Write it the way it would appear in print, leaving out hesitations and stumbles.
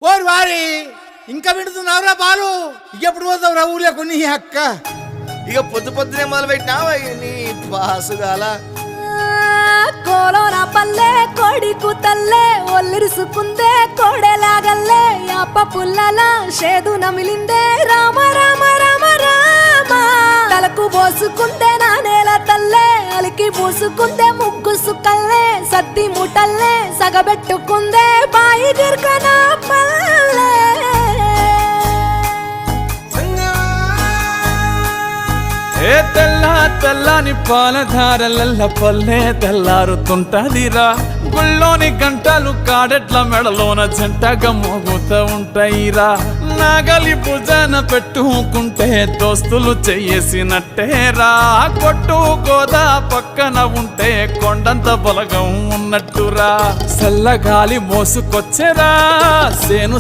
ఓరి వారి ఇంకా వింటున్నావురా బాలు ఎప్పుడు పోతావురా ఊర్లో కొన్ని అక్క ఇక పొద్దు పొద్దునే మొదలు పెట్టినావా నీ బాసుగాల కోలోన పల్లె కోడి కూతల్లే ఒల్లిరుసుకుందే కోడెలాగల్లే అప్ప పుల్లల షేదు నమిలిందే రామ రామ రామ రామ తలకు పోసుకుందే నా నేల తల్లే అలికి పూసుకుందే ముగ్గు సుక్కల్లే సద్ది ముటల్లే సగబెట్టుకుందే బాయి గిర్కన పల్లె ఏ తెల్ల తెల్లని పాలధారలల్ల పల్లె తెల్లారుతుంటదిరా గుళ్ళోని గంటలు కాడెట్ల మెడలోన జంటగా మోగుతూ ఉంటాయిరా నాగలి భుజాన పెట్టుకుంటే దోస్తులు చెయ్యేసినట్టేరా కొట్టు గోదా పక్కన ఉంటే కొండంత బలగం ఉన్నట్టురా చల్లగాలి మోసుకొచ్చెరా సేను